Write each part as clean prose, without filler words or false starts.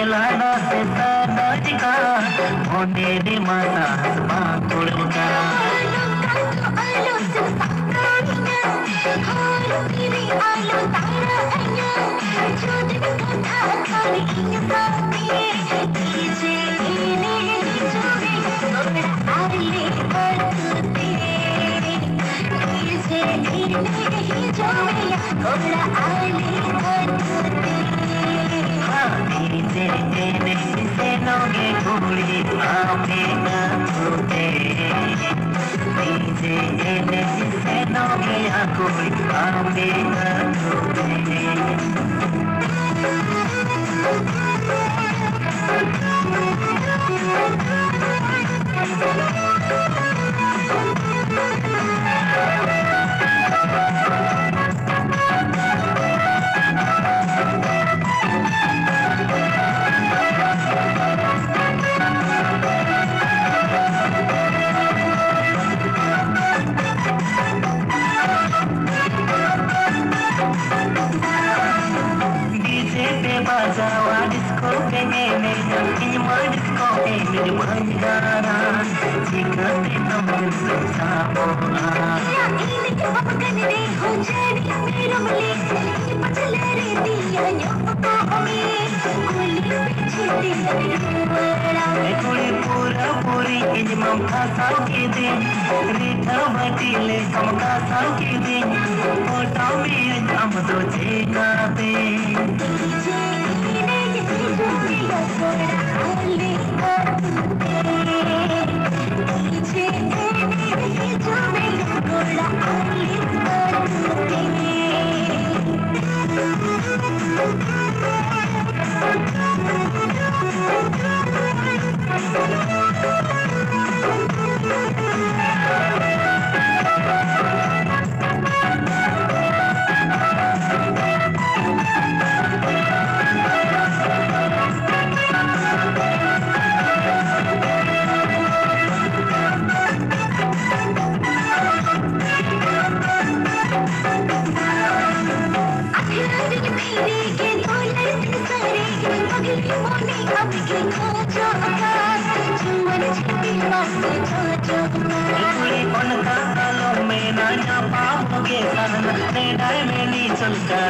लाडा से साजिका होने दी माता बाकुड़ का आलो से साकारिया हार तेरे आलो तारा आया जो दिन कथा खाली इंसानी डीजे ने जोड़े थोड़ा आले बरते डीजे ने जोड़े थोड़ा आले बरते डीजे ने से नोगे घोड़ी आपे ना छूटे डीजे ने से नोगे घोड़ी आपे ना छूटे bazawa disco kene ini mah disco ini manjana jika teman bersama ya ini kebab kene ho jadi mero mali pachale re diya nyapa ami kuli piche diya kuli pura puri ini mamka sao ke din rita batile samka sao ke din photo mein am do chega pe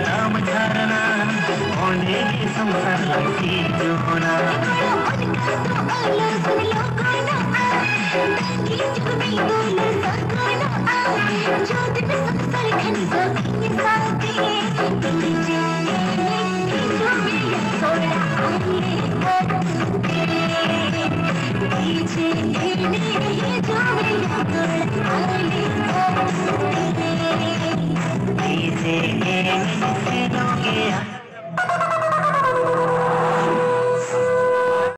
नाम झरना होने की संसार की जोना जो दिन संसार खनी